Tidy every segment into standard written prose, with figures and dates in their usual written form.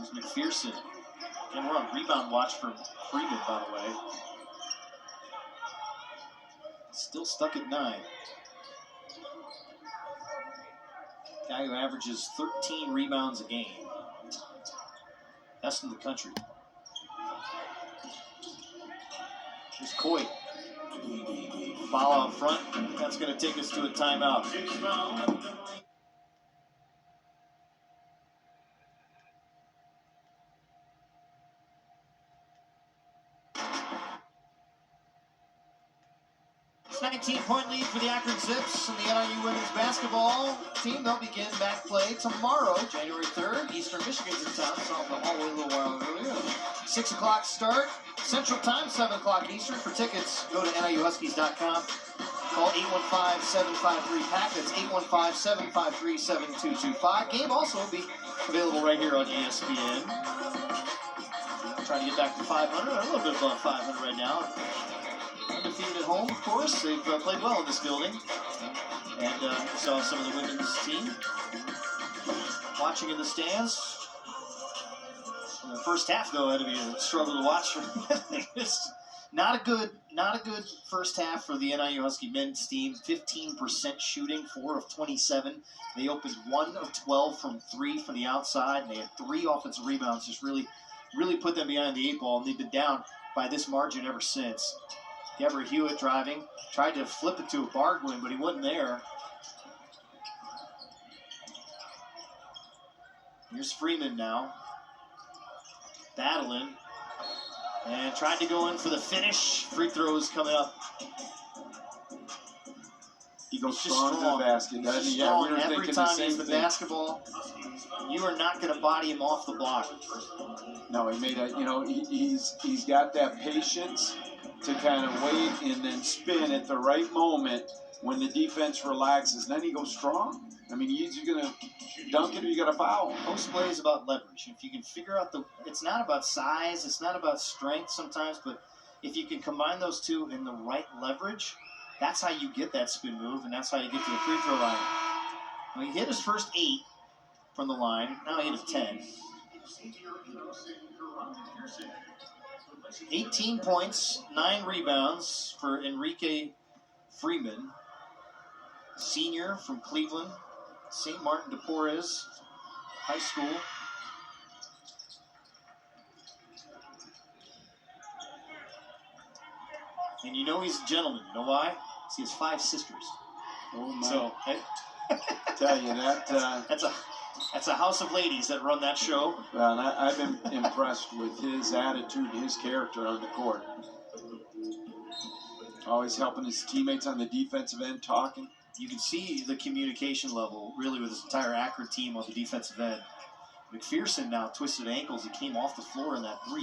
There's McPherson. And we're on rebound watch for Freeman, by the way. Still stuck at 9. Guy who averages 13 rebounds a game. Best in the country. Here's Coy. Foul out front. That's going to take us to a timeout. 19-point lead for the Akron Zips and the NIU women's basketball team. They'll begin back play tomorrow, January 3rd. Eastern Michigan's in town. Saw them all the way a little while earlier. 6 o'clock start. Central Time, 7 o'clock Eastern. For tickets, go to NIUHuskies.com. Call 815-753-PACK. That's 815-753-7225. Game also will be available right here on ESPN. Trying to get back to 500. A little bit above 500 right now. Undefeated at home, of course. They've played well in this building. And saw some of the women's team watching in the stands. In the first half, though, had to be a struggle to watch. Not a good first half for the NIU Husky men's team. 15% shooting, 4 of 27. They opened 1 of 12 from 3 from the outside, and they had 3 offensive rebounds. Just really put them behind the 8 ball, and they've been down by this margin ever since. Deborah Hewitt driving, tried to flip it to a Bargwin, but he wasn't there. Here's Freeman now, battling, and tried to go in for the finish. Free throws coming up. He goes strong to the basket, doesn't he? Yeah, every time he has the basketball, you are not going to body him off the block. No, he made a, he's got that patience to kind of wait and then spin at the right moment when the defense relaxes. Then he goes strong. I mean, he's going to dunk it or you got to foul. Post play is about leverage. If you can figure out it's not about size, it's not about strength sometimes, but if you can combine those two in the right leverage, that's how you get that spin move, and that's how you get to the free throw line. Well, he hit his first 8 from the line. Now he hit his 10. 18 points, 9 rebounds for Enrique Freeman, senior from Cleveland, St. Martin de Porres High School. And you know he's a gentleman. You know why? Because he has 5 sisters. Oh my! So, tell you that that's a house of ladies that run that show. Well, and I've been impressed with his attitude, his character on the court. Always helping his teammates on the defensive end, talking. You can see the communication level really with his entire Akron team on the defensive end. McPherson now twisted ankles. He came off the floor in that 3.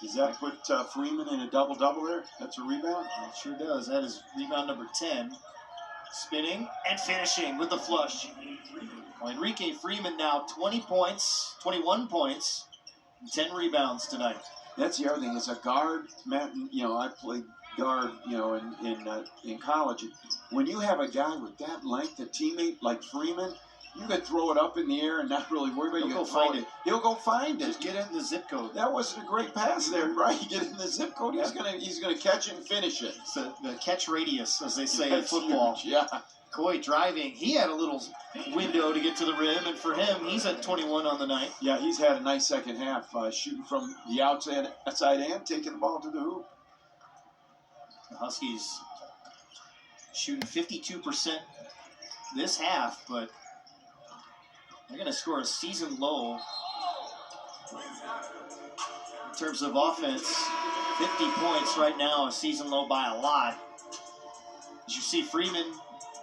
Does that put Freeman in a double-double there? That's a rebound? It sure does. That is rebound number 10. Spinning and finishing with the flush. Well, Enrique Freeman now 21 points, and 10 rebounds tonight. That's the other thing. As a guard, Matt, I played guard, in college. When you have a guy with that length, a teammate like Freeman, you could throw it up in the air and not really worry about it. He'll go find it. He'll go find it. Just get in the zip code. That wasn't a great pass there, right? Get in the zip code. He's gonna catch it and finish it. It's the catch radius, as they say in football. Huge, yeah. Coy driving. He had a little window to get to the rim, and for him, he's at 21 on the night. Yeah, he's had a nice second half, shooting from the outside and taking the ball to the hoop. The Huskies shooting 52% this half, but they're going to score a season low in terms of offense. 50 points right now, a season low by a lot. As you see Freeman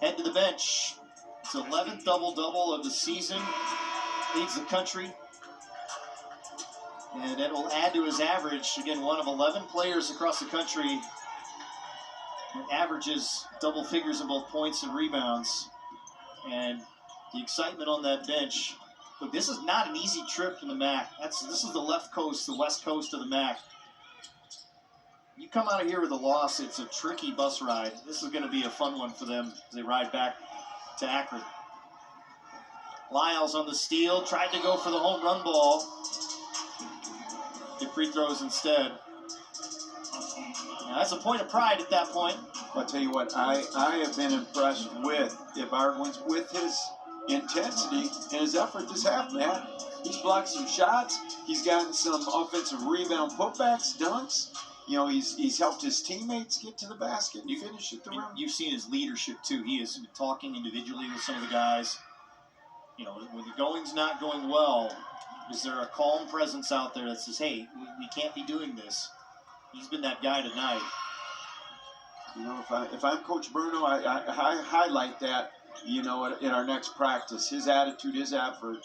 head to the bench. It's 11th double-double of the season. Leads the country. And that will add to his average. Again, one of 11 players across the country that averages double figures in both points and rebounds. And the excitement on that bench. Look, this is not an easy trip to the MAC. This is the left coast, the west coast of the MAC. You come out of here with a loss, it's a tricky bus ride. This is going to be a fun one for them as they ride back to Akron. Lyles on the steal, tried to go for the home run ball. Get free throws instead. Now, that's a point of pride at that point. I'll tell you what, I have been impressed with Ibargüen's, with his intensity and his effort this half, man. He's blocked some shots. He's gotten some offensive rebound putbacks, dunks. You know, he's helped his teammates get to the basket and finish at the rim. You've seen his leadership, too. He is talking individually with some of the guys. You know, when the going's not going well, is there a calm presence out there that says, hey, we can't be doing this? He's been that guy tonight. You know, if I'm Coach Bruno, I highlight that, you know, in our next practice. His attitude, his effort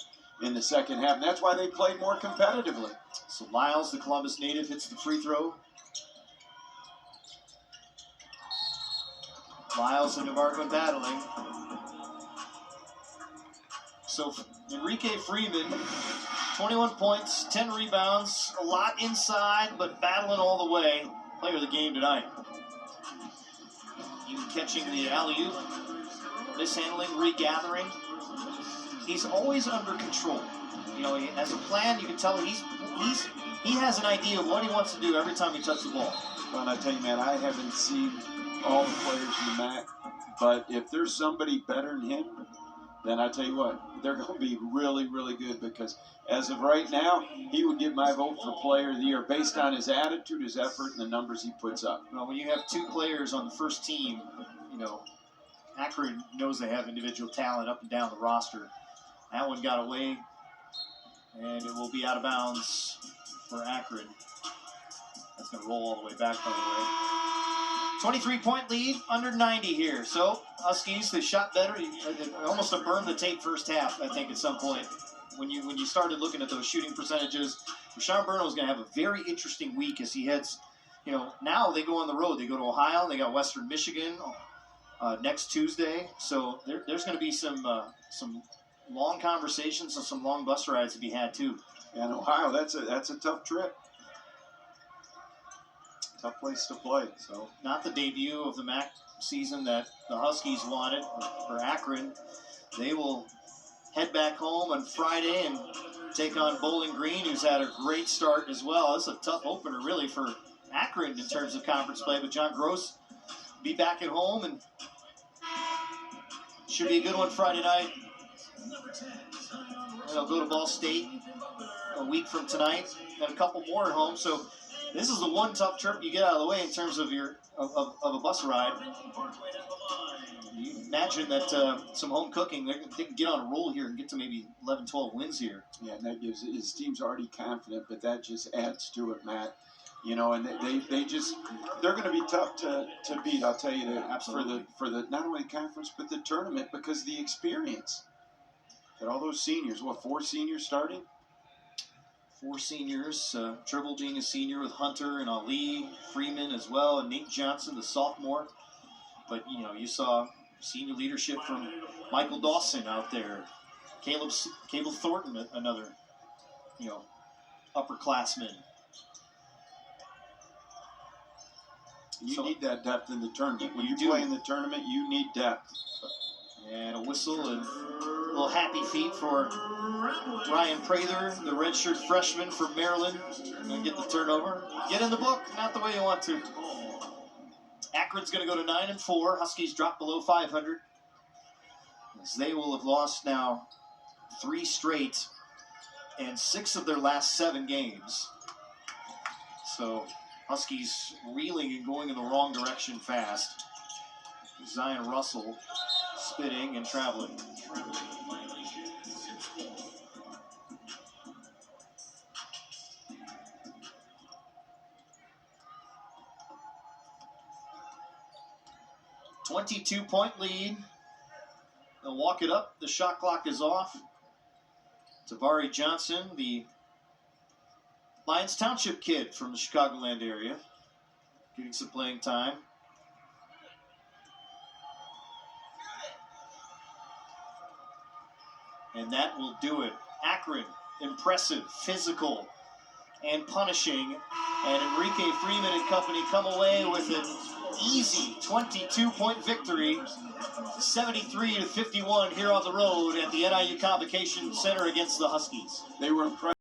in the second half. And that's why they played more competitively. So Lyles, the Columbus native, hits the free throw. Lyles and Ibargüen battling. So Enrique Freeman, 21 points, 10 rebounds, a lot inside, but battling all the way. Player of the game tonight. Even catching the alley-oop, mishandling, regathering. He's always under control. You know, he has a plan. You can tell he has an idea of what he wants to do every time he touches the ball. Well, and I tell you, man, I haven't seen all the players in the MAC, but if there's somebody better than him, then I tell you what, they're going to be really, really good, because as of right now, he would get my vote for Player of the Year based on his attitude, his effort, and the numbers he puts up. Well, when you have two players on the first team, you know, Akron knows they have individual talent up and down the roster. That one got away, and it will be out of bounds for Akron. That's going to roll all the way back, by the way. 23-point lead, under 90 here. So, Huskies, they shot better. Almost burned the tape first half, I think, at some point. When you started looking at those shooting percentages, Sean Bruno's going to have a very interesting week as he heads, you know, now they go on the road. They go to Ohio. They got Western Michigan next Tuesday. So there's going to be some long conversations and some long bus rides to be had, too. And Ohio, that's a tough trip. Tough place to play. So not the debut of the MAC season that the Huskies wanted for Akron. They will head back home on Friday and take on Bowling Green, who's had a great start as well. It's a tough opener, really, for Akron in terms of conference play. But John Gross will be back at home, and should be a good one Friday night. And they'll go to Ball State a week from tonight. Got a couple more at home, so this is the one tough trip you get out of the way in terms of of a bus ride. You imagine that some home cooking, they can get on a roll here and get to maybe 11, 12 wins here. Yeah, and that gives his team's already confident, but that just adds to it, Matt. You know, and they're going to be tough to beat. I'll tell you that. Absolutely. for the not only conference but the tournament, because of the experience. That all those seniors, 4 seniors starting? 4 seniors, Tribble being a senior with Hunter and Ali, Freeman as well, and Nate Johnson, the sophomore. But, you know, you saw senior leadership from Michael Dawson out there. Caleb Thornton, another, you know, upperclassman. You need that depth in the tournament. When you play in the tournament, you need depth. And a whistle and a little happy feet for Ryan Prather, the redshirt freshman from Maryland. Going to get the turnover. Get in the book, not the way you want to. Akron's going to go to 9-4. Huskies drop below 500. As they will have lost now 3 straight and 6 of their last 7 games. So Huskies reeling and going in the wrong direction fast. Zion Russell spitting and traveling. .22 lead. They'll walk it up. The shot clock is off. Tavari Johnson, the Lions Township kid from the Chicagoland area, getting some playing time. And that will do it. Akron, impressive, physical, and punishing. And Enrique Freeman and company come away with it easy 22-point victory, 73-51 here on the road at the NIU Convocation Center against the Huskies. They were impressed.